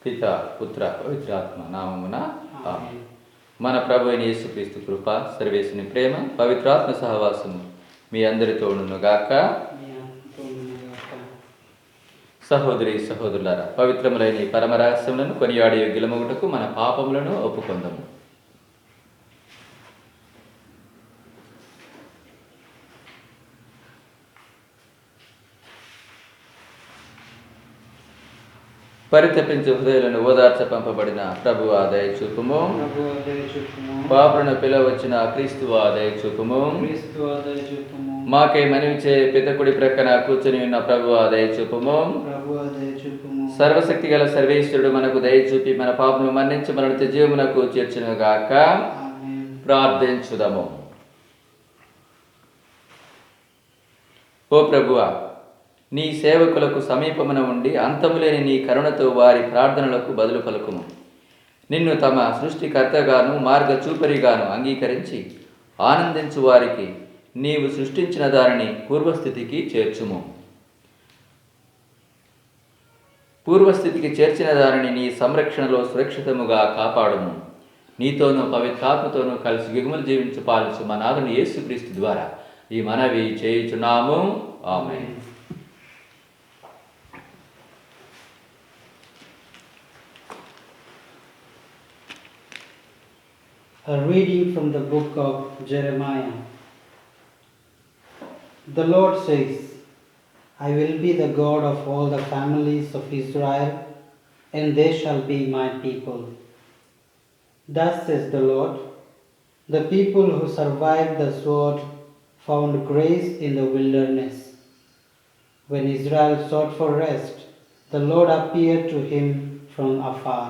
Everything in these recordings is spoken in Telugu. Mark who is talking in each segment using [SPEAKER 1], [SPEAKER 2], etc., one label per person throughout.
[SPEAKER 1] పిత పుత్ర పవిత్రాత్మ నామమున ఆమేన్. మన ప్రభు అయిన యేసుక్రీస్తు కృప, సర్వేశ్వరుని ప్రేమ, పవిత్రాత్మ సహవాసము మీ అందరితోనును గాక. సహోదరి సహోదరులారా, పవిత్రములైన ఈ పరమరహస్యములను కొనియాడే యోగ్యులమగుటకు మన పాపములను ఒప్పుకొందము. పరితపించు హృదయాలను ఓదార్చ పంపబడిన ప్రభువా దయ చూపుము. పాపులను పిలవచ్చిన క్రీస్తువా దయ చూపుము. మాకై మనవి చే పితకుడి ప్రక్కన కూర్చుని ఉన్న ప్రభువా దయ చూపుము. సర్వశక్తి గల సర్వేశ్వరుడు మనకు దయ చూపి మన పాపములు మన్నించి మనల్ని జీవమునకు చేర్చును గాక. ప్రార్థించుదము. ఓ ప్రభువా, నీ సేవకులకు సమీపమున ఉండి అంతములేని నీ కరుణతో వారి ప్రార్థనలకు బదులు పలుకుము. నిన్ను తమ సృష్టికర్తగాను మార్గచూపరిగాను అంగీకరించి ఆనందించు వారికి నీవు సృష్టించిన దానిని పూర్వస్థితికి చేర్చుము. పూర్వస్థితికి చేర్చిన దానిని నీ సంరక్షణలో సురక్షితముగా కాపాడుము. నీతోనూ పవిత్రాత్మతోనూ కలిసి యుగములు జీవించు పాలించు మా నాథుని యేసుక్రీస్తు ద్వారా ఈ మనవి చేయుచున్నాము. ఆమేన్.
[SPEAKER 2] A reading from the book of Jeremiah. The Lord says, I will be the God of all the families of Israel, and they shall be my people. Thus says the Lord, the people who survived the sword found grace in the wilderness. When Israel sought for rest, the Lord appeared to him from afar.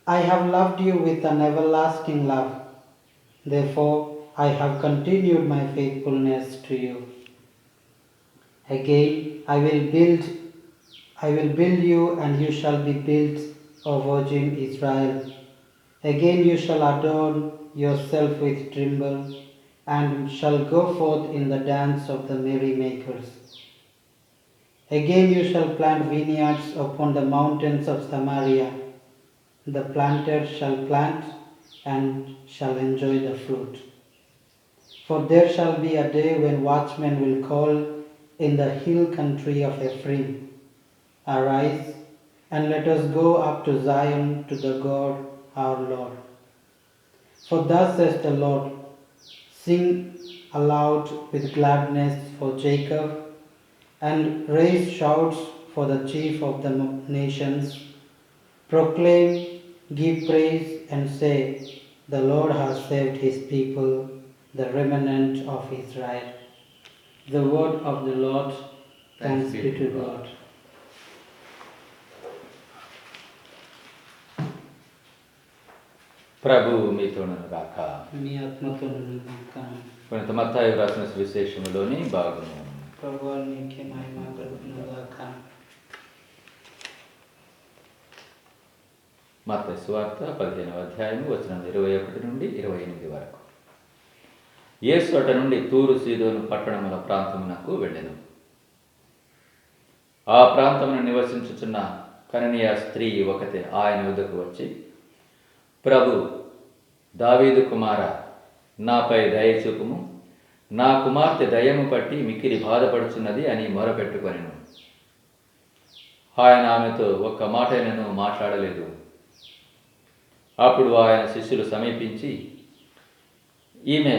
[SPEAKER 2] I have loved you with an everlasting love. Therefore, I have continued my faithfulness to you. Again, I will build you, and you shall be built, O Virgin Israel. Again, you shall adorn yourself with timbrel, and shall go forth in the dance of the merrymakers. Again, you shall plant vineyards upon the mountains of Samaria. The planter shall plant and shall enjoy the fruit. For there shall be a day when watchmen will call in the hill country of Ephraim, Arise, and let us go up to Zion, to the God our Lord. For thus says the Lord, Sing aloud with gladness for Jacob, and raise shouts for the chief of the nations. Proclaim, give praise, and say, the Lord has saved his people, the remnant of Israel. The word of the Lord. Thanks be to God.
[SPEAKER 1] ప్రభు మీతోనును గాక.
[SPEAKER 2] మీ ఆత్మతోను గాక.
[SPEAKER 1] పునీత మత్తయి రాసిన సువిశేషములోని భాగము.
[SPEAKER 2] ప్రభువా నీకే మహిమ కలుగును గాక.
[SPEAKER 1] మత్తయి సువార్త 15వ అధ్యాయము వచనం 21 నుండి 28 వరకు. యేసు అట నుండి తూరు సీదోను పట్టణముల ప్రాంతమునకు వెళ్ళెను. ఆ ప్రాంతమును నివసించుచున్న కననీయ స్త్రీ ఒకతే ఆయన వద్దకు వచ్చి, ప్రభు, దావీదు కుమార, నాపై దయ చూపుము, నా కుమార్తె దయ్యము పట్టి మిక్కిలి బాధపడుచున్నది అని మొరపెట్టుకొనెను. ఆయన ఆమెతో ఒక్క మాటైనను మాట్లాడలేదు. అప్పుడు ఆయన శిష్యులు సమీపించి, ఈమె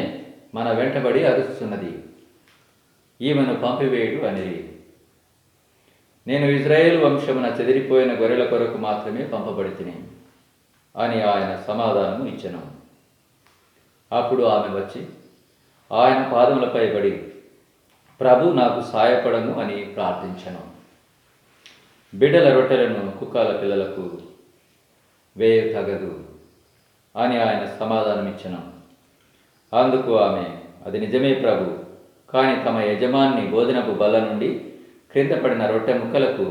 [SPEAKER 1] మన వెంటబడి అరుస్తున్నది, ఈమెను పంపివేయుడు అనిరి. నేను ఇజ్రాయేలు వంశమున చెదిరిపోయిన గొర్రెల కొరకు మాత్రమే పంపబడితిని అని ఆయన సమాధానము ఇచ్చెను. అప్పుడు ఆమె వచ్చి ఆయన పాదములపై పడి, ప్రభు నాకు సాయపడను అని ప్రార్థించెను. బిడ్డల రొట్టెలను కుక్కల పిల్లలకు వేయ తగదు అని ఆయన సమాధానమిచ్చెను. అందుకు ఆమె, అది నిజమే ప్రభు, కానీ తమ యజమాని భోజనపు బల్ల నుండి క్రింద పడిన రొట్టె ముక్కలకు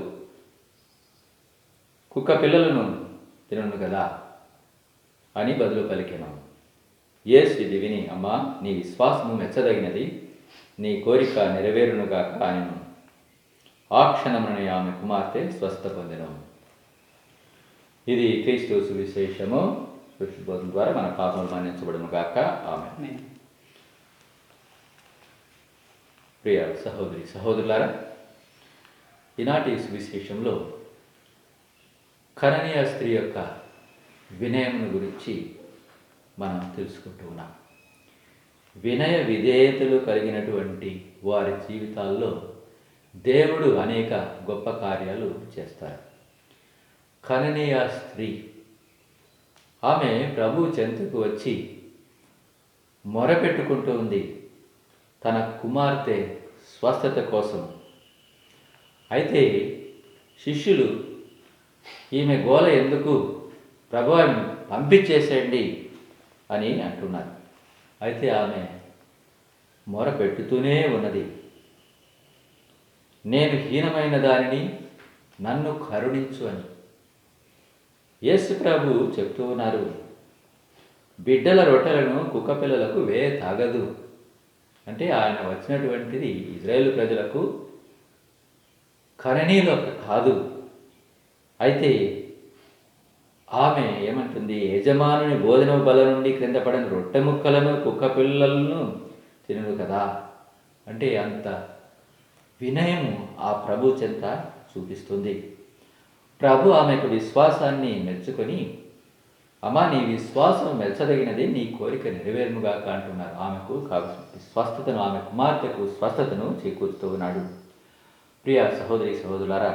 [SPEAKER 1] కుక్క పిల్లలను తినను కదా అని బదులు పలికెను. యేసు ఇది విని, అమ్మా, నీ విశ్వాసము మెచ్చదగినది, నీ కోరిక నెరవేరునుగాక అనెను. ఆ క్షణమున ఆమె కుమార్తె స్వస్థ పొందెను. ఇది క్రీస్తు సువిశేషము. బోధన ద్వారా మన పాపములు మన్నించబడును గాక. ఆమేన్. ప్రియ సహోదరి సహోదరులారా, ఈనాటి సువిశేషంలో కననీయ స్త్రీ యొక్క వినయమును గురించి మనం తెలుసుకుంటూ ఉన్నాం. వినయ విధేయతలు కలిగినటువంటి వారి జీవితాల్లో దేవుడు అనేక గొప్ప కార్యాలు చేస్తారు. కననీయ స్త్రీ ఆమె ప్రభు చెంతకు వచ్చి మొరపెట్టుకుంటూ ఉంది తన కుమార్తె స్వస్థత కోసం. అయితే శిష్యులు ఈమె గోల ఎందుకు, ప్రభు పంపించేసేయండి అని అంటున్నారు. అయితే ఆమె మొరపెట్టుతూనే ఉన్నది, నేను హీనమైన దానిని, నన్ను కరుణించు అని. యేసు ప్రభు చెప్తూ ఉన్నారు, బిడ్డల రొట్టెలను కుక్కపిల్లలకు తాగదు. అంటే ఆయన వచ్చినటువంటిది ఇజ్రాయేలు ప్రజలకు కననీయులకు కాదు. అయితే ఆమె ఏమంటుంది, యజమానుని భోజన బల నుండి క్రింద పడిన రొట్టె ముక్కలను కుక్క పిల్లలను తినడు కదా. అంటే అంత వినయము ఆ ప్రభు చెంత చూపిస్తుంది. ప్రభు ఆమెకు విశ్వాసాన్ని మెచ్చుకొని, అమ్మా నీ విశ్వాసం మెచ్చదగినది, నీ కోరిక నెరవేరునుగాక అంటున్నారు. ఆమెకు స్వస్థతను, ఆమె కుమార్తెకు స్వస్థతను చేకూరుతూ ఉన్నాడు. ప్రియ సహోదరి సహోదరులారా,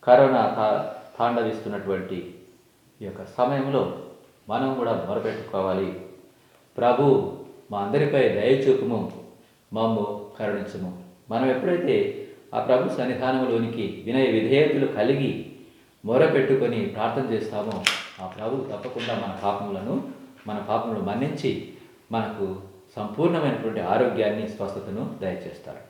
[SPEAKER 1] కరోనా తాండవిస్తున్నటువంటి ఈ యొక్క సమయంలో మనం కూడా మొరపెట్టుకోవాలి, ప్రభు మా అందరిపై దయచూపుము, మమ్ము కరుణించుము. మనం ఎప్పుడైతే ఆ ప్రభు సన్నిధానంలోనికి వినయ విధేయతలు కలిగి మొరపెట్టుకొని ప్రార్థన చేస్తామో ఆ ప్రభు తప్పకుండా మన పాపములను మన్నించి మనకు సంపూర్ణమైనటువంటి ఆరోగ్యాన్ని, స్వస్థతను దయచేస్తాడు.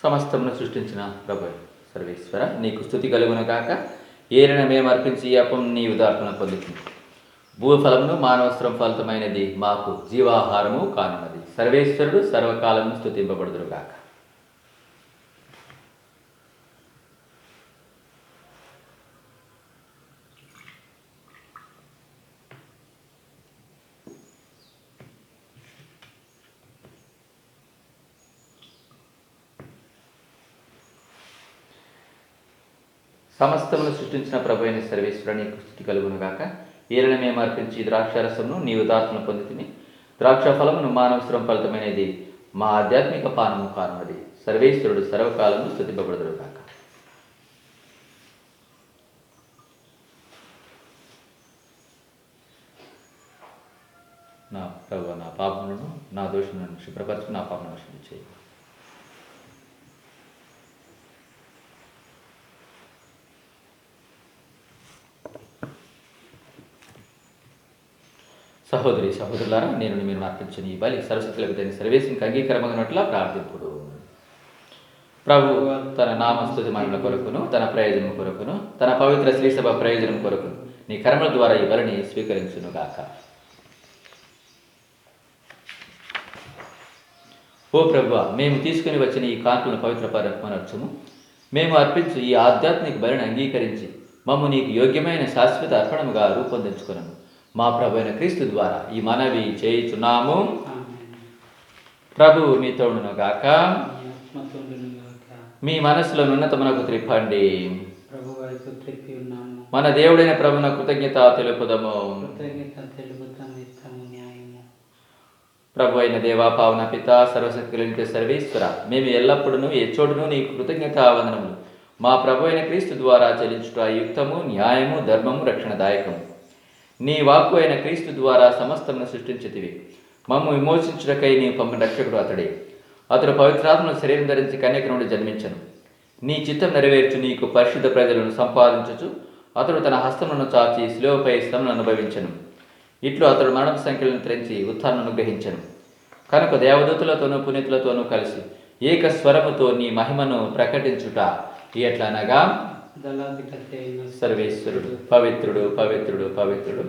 [SPEAKER 1] సమస్తమును సృష్టించిన ప్రభు సర్వేశ్వర, నీకు స్తుతి కలుగును గాక. ఏలిన మేము అర్పించి ఈ అప్పం నీ ఉదార్పణ పొందుతుంది. భూఫలమును మానవస్త్రం ఫలితమైనది మాకు జీవాహారము కానున్నది. సర్వేశ్వరుడు సర్వకాలము స్తుతింపబడుదురు గాక. సమస్తమును సృష్టించిన ప్రభు అయిన సర్వేశ్వర, నీకు స్తుతి కలుగును గాక. ఏలిన మేము అర్పించి ద్రాక్షారసమును నీ ఉదార్పణ పొందుతుంది. ద్రాక్ష ఫలమును మానవస్త్రం ఫలితమైనది మా ఆధ్యాత్మిక పానము కానున్నది. సర్వేశ్వరుడు సర్వకాలము స్తుతింపబడుదురు గాక. నా ప్రభు, నా పాపములను, నా దోషములను శుభ్రపరచు, నా పాపములను క్షమించు చేయి. సహోదరి సహోదరులారా, నేను మీరు అర్పించిన ఈ బలి సరస్వతులకు దాని సర్వేశ్వరునికి అంగీకారమగినట్లా ప్రార్థింపుడు. ప్రభు తన నామస్తుతి మహిమల కొరకును, తన ప్రయోజనం కొరకును, తన పవిత్ర శ్రీసభ ప్రయోజనం కొరకును నీ కర్మల ద్వారా ఈ బలిని స్వీకరించునుగాక. ఓ ప్రభువా, మేము తీసుకుని వచ్చిన ఈ కాంతులను పవిత్రపరచము. మేము అర్పించు ఈ ఆధ్యాత్మిక బలిని అంగీకరించి మమ్ము నీకు యోగ్యమైన శాశ్వత అర్పణముగా రూపొందించుకున్నాము. మా ప్రభు అయిన క్రీస్తు ద్వారా ఈ మనవి చేయుచున్నాము. ప్రభు మీతో ఉండును గాక. మీ మనసులో ఉన్నతమునకు త్రిప్పండి. మన దేవుడైన ప్రభున కృతజ్ఞత తెలుపుదము. ప్రభు అయిన దేవా, పావన పిత, సర్వశక్తి కలిగిన సర్వేశ్వర, మేము ఎల్లప్పుడూ ఏ చోటును నీకు కృతజ్ఞతావందనములు మా ప్రభు అయిన క్రీస్తు ద్వారా చెల్లించుట యుక్తము, న్యాయము, ధర్మము, రక్షణదాయకము. నీ వాక్కు అయిన క్రీస్తు ద్వారా సమస్తమును సృష్టించితివి. మమ్ము విమోచించుటకై నీ పంపిన రక్షకుడు అతడే. అతడు పవిత్రాత్మను శరీరం ధరించి కన్యక నుండి జన్మించను. నీ చిత్తం నెరవేర్చు నీకు పరిశుద్ధ ప్రజలను సంపాదించుచు అతడు తన హస్తములను చాచి శిలువపై శ్రమను అనుభవించను. ఇట్లు అతడు మరణ సంఖ్యలను త్రెంచి ఉత్థానం అనుగ్రహించను. కనుక దేవదూతులతోనూ పునీతులతోనూ కలిసి ఏక స్వరముతో నీ మహిమను ప్రకటించుట ఎట్లనగా,
[SPEAKER 2] దళాధిపతి అయిన
[SPEAKER 1] సర్వేశ్వరుడు పవిత్రుడు పవిత్రుడు పవిత్రుడు,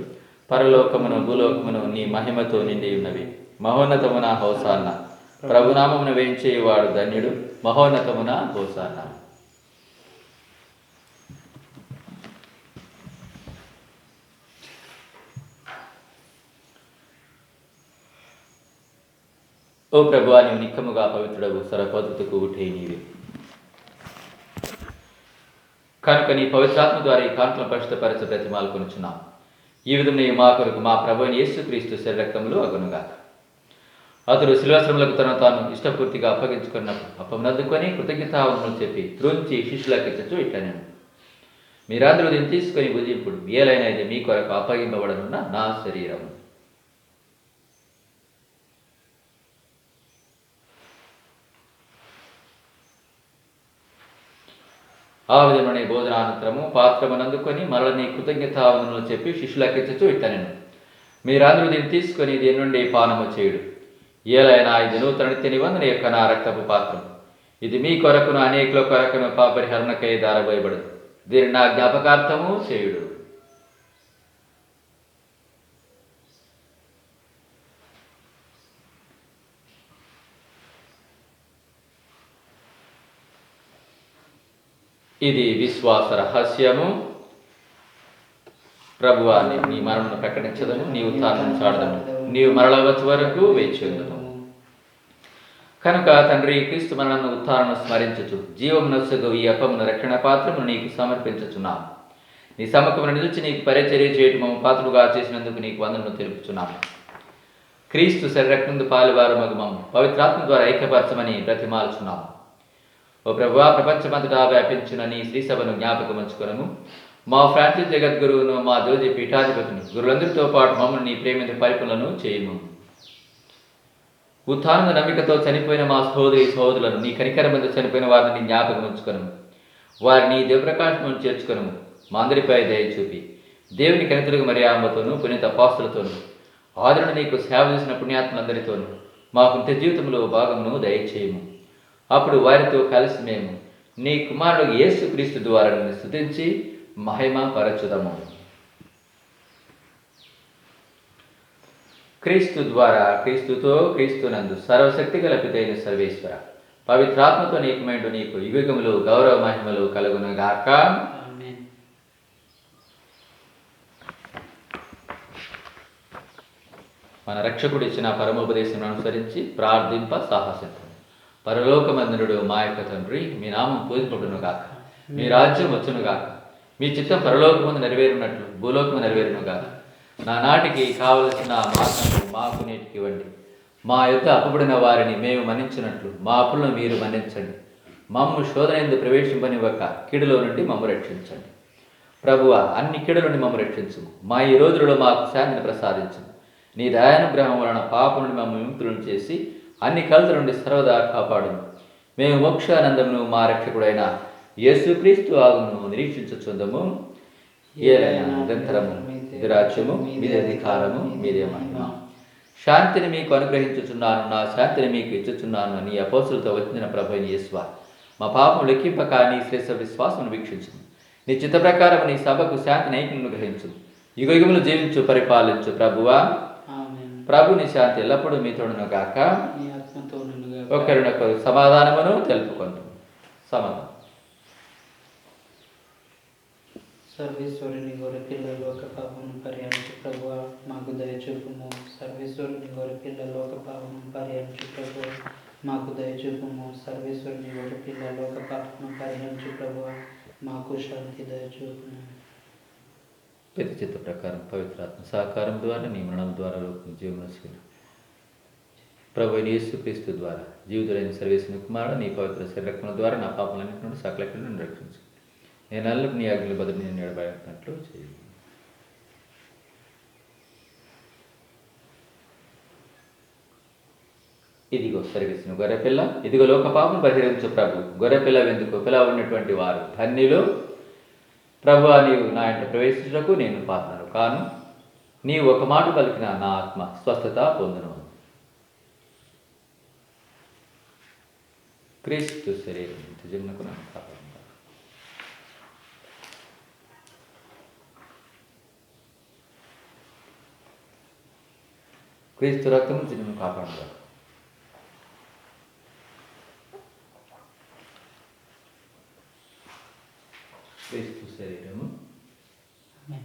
[SPEAKER 1] పరలోకమును భూలోకమును నీ మహిమతో నిండి ఉన్నవి. మహోన్నతమున హోసాన్న, ప్రభునామమున వేయించేవాడు ధన్యుడు. మహోన్నతమున హోసాన్న. ఓ ప్రభువా, నీవు నిక్కముగా పవిత్రుడవు, సర్వపద్ధతుకు ఊటే నీవే. కనుక నీ పవిత్రాత్మ ద్వారా ఈ కాంతులను పరిశుద్ధపరచ ప్రతిమాలు కొనుచున్నాం. ఈ విధంగా మా కొరకు మా ప్రభువైన యేసుక్రీస్తు శరీరక్తములు అగునుగాక. అతడు శిలువశ్రములకు తను తాను ఇష్టపూర్తిగా అప్పగించుకున్నప్పుడు అప్పమునద్దుకొని కృతజ్ఞతావందనములు చెప్పి త్రుంచి శిష్యులకు ఇచ్చచ్చు ఇట్లనే, మీరందరూ దీన్ని తీసుకొని భుజింపుడు, ఏలైనా ఇది మీ కొరకు అప్పగింపబడనున్న నా శరీరము. ఆ విధమునే భోజనానంతరము పాత్రమునందుకొని మరలని కృతజ్ఞతావందనములు చెప్పి శిష్యులకు ఇచ్చచ్చు ఇట్లనెను, మీరందరూ దీన్ని తీసుకొని దీని నుండి పానము చేయుడు, ఏలైనా ఇది నూతన నిత్య నిబంధన యొక్క నా రక్తపు పాత్రం. ఇది మీ కొరకును అనేకుల కొరకును పాపరిహరణకై దారబోయబడు. దీన్ని నా జ్ఞాపకార్థము చేయుడు. ఇది విశ్వాస రహస్యము. ప్రభువా, నీ మరణను ప్రకటించదము, నీ ఉత్థానం చాడదము, నీవు మరల వచ్చే వరకు వేచి ఉందము. కనుక తండ్రి, క్రీస్తు మరణను ఉత్థానను స్మరించుచు జీవమునొసగు ఈ అప్పమును రక్షణ పాత్రమును నీకు సమర్పించుచున్నాము. నీ సముఖమును నిలిచి నీకు పరిచర్య చేయటము పాత్రుగా చేసినందుకు నీకు వందనము తెలుపుచున్నాము. క్రీస్తు శరీరక్తందు పాలువారు మగు మమ్ము పవిత్రాత్మ ద్వారా ఐక్యపరచమని బ్రతిమాలుచున్నాము. ఓ ప్రభువా, ప్రపంచమంతటా వ్యాపించిన నీ శ్రీ సభను జ్ఞాపకముంచుకొనము. మా ఫ్రాన్సిస్ జగద్గురువును, మా జోజి పీఠాధిపతిని, గురులందరితో పాటు మమ్మల్ని నీ ప్రేమ పరిపులను చేయము. ఉత్థాన నమ్మికతో చనిపోయిన మా సహోదరులను, నీ కనికరమందు చనిపోయిన వారిని నీ జ్ఞాపకం ఉంచుకొనము. వారిని దేవప్రకాశము చేర్చుకొనము. మా అందరిపై దయ చూపి దేవుని కనితులకు మరియమ్మతోనూ పునీత అపోస్తలులతోనూ ఆదరణ నీకు సేవ చేసిన పుణ్యాత్మలందరితోనూ మాకు నిత్య జీవితంలో భాగమును దయచేయము. అప్పుడు వారితో కలిసి మేము నీ కుమారుడు యేసుక్రీస్తు ద్వారా నిన్ను స్తుతించి మహిమ పరచుదము. క్రీస్తు ద్వారా, క్రీస్తుతో, క్రీస్తునందు సర్వశక్తి గల పితైన సర్వేశ్వర పవిత్రాత్మతో నీకుమైండు నీకు యుగములు గౌరవ మహిమలు కలుగునుగాక. మన రక్షకుడు ఇచ్చిన పరమోపదేశం అనుసరించి ప్రార్థింప సాహసించండి. పరలోకమందునుడు మా యొక్క తండ్రి, మీ నామం పూజింపబడునుగాక, మీ రాజ్యం వచ్చునుగాక, మీ చిత్తం పరలోకమందు నెరవేరునట్లు భూలోకము నెరవేరునుగాక. నానాటికి కావలసిన మాటను మాకు నేటికి ఇవ్వండి. మా యొక్క అప్పుబడిన వారిని మేము మన్నించినట్లు మా అప్పులను మీరు మన్నించండి. మమ్ము శోధనయందు ప్రవేశింపనివ్వక కీడులో నుండి మమ్ము రక్షించండి. ప్రభువా, అన్ని కీడుల నుండి మమ్ము రక్షించు. మా ఈ రోజులలో మాకు శాంతిని ప్రసాదించు. నీ దయానుగ్రహం వలన పాపం నుండి మమ్ము విముక్తులను చేసి అన్ని కలుల నుండి సర్వదా కాపాడును. మేము మోక్షానందమును మా రక్షకుడైన యేసుక్రీస్తు ఆగును నిరీక్షించుచుందము. ఏలైనా నిరంతరము ఇది రాజ్యము, మీది అధికారము, మీదే మహిమ. శాంతిని మీకు అనుగ్రహించుచున్నాను, నా శాంతిని మీకు ఇచ్చుచున్నాను అని అపోస్తులతో వచ్చిన ప్రభువైన యేసువా, మా పాపం లెక్కింపక నీ శ్రేష్ఠ విశ్వాసమును వీక్షించు. నీ చిత్త ప్రకారం నీ సభకు శాంతిని ఐక్యను అనుగ్రహించు. యుగయుగములు జీవించు, పరిపాలించు ప్రభువా. ప్రభుని శాంతి ఎల్లప్పుడూ మీతోడును గాక. ఒకరినొకరు సమాధానమును తెలుపుకుంటాం. సమాధానం.
[SPEAKER 2] సర్వేశ్వరుని గొర్రెపిల్ల లోక పాపమును పరిహరించు ప్రభువా, మాకు దయచూపుము. సర్వేశ్వరుని గొర్రెపిల్ల లోక పాపమును పరిహరించు ప్రభువా, మాకు దయచూపుము. సర్వేశ్వరుని గొర్రెపిల్ల లోక పాపమును పరిహరించు ప్రభువా, మాకు శాంతి దయచూపుము.
[SPEAKER 1] ప్రతి చిత్త ప్రకారం పవిత్రాత్మ సహకారం ద్వారా నీ మరణం ద్వారా లోకం జీవనశీల ప్రభువైన యేసుక్రీస్తు ద్వారా జీవితులైన సర్వేశ్వరుని కుమారుడు నీ పవిత్ర శరీరముల ద్వారా నా పాపలన్నింటి నుండి సకల నుండి రక్షించు. నేను అల్లపు నీ ఆజ్ఞల బదులు నేను ఎడబాయినట్లు చేయి. ఇదిగో సర్వీసును గొర్రెపిల్ల, ఇదిగో లోకపాపం బహిరించు ప్రభు, గొర్రెపిల్ల వెందుకు పిలవన్నటువంటి వారు ధన్యులు. ప్రభువా, నీవు నా ఇంట ప్రవేశించుటకు నేను పాత్రను కాను, నీవు ఒక మాట పలికిన నా ఆత్మ స్వస్థత పొందును. క్రీస్తు శరీరం నిజమునకు నన్ను కాపాడు. క్రీస్తు రక్తము నిన్ను కాపాడు. క్రీస్తు శరీరము
[SPEAKER 2] Amen.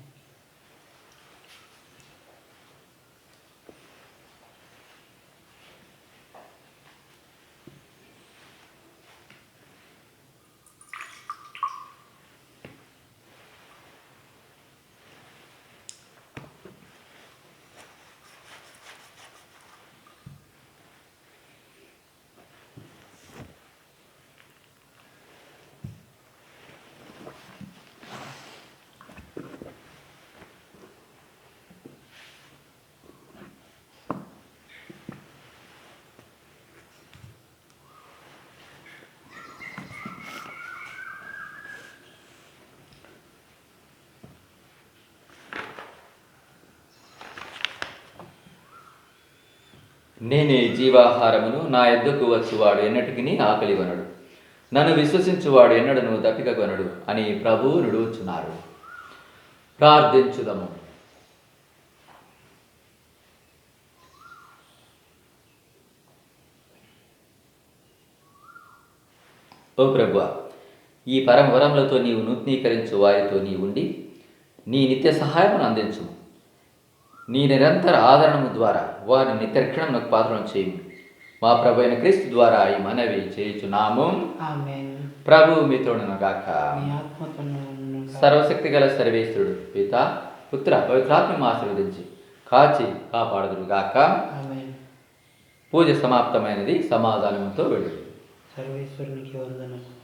[SPEAKER 1] నేనే జీవాహారమును, నా యొద్దకు వచ్చువాడు ఎన్నటికి ఆకలి కొనడు, నన్ను విశ్వసించువాడు ఎన్నడను దప్పిక కొనడు అని ప్రభువు నుడుచున్నారు. ప్రార్థించుదము. ఓ ప్రభువా, ఈ పరమవరములతో నీవు నూతనీకరించు వారితో నీ ఉండి నీ నిత్య సహాయమును అందించుము. నీ నిరంతర ఆదరణము ద్వారా వారిని నిత్యరక్షణమునకు పాత్రను చేయము. మా ప్రభు అయిన క్రీస్తు ద్వారా ఈ మనవి చేయుచున్నాము.
[SPEAKER 2] ఆమేన్.
[SPEAKER 1] ప్రభు మీతోడును గాక.
[SPEAKER 2] మీ ఆత్మతోను ఉండును.
[SPEAKER 1] సర్వశక్తి గల సర్వేశ్వరుడు పిత, పుత్ర, పవిత్రాత్మను ఆశీర్వదించి కాచి కాపాడుదురు గాక.
[SPEAKER 2] ఆమేన్.
[SPEAKER 1] పూజ సమాప్తమైనది. సమాధానముతో వెళ్ళు.
[SPEAKER 2] సర్వేశ్వరునికి వందనము.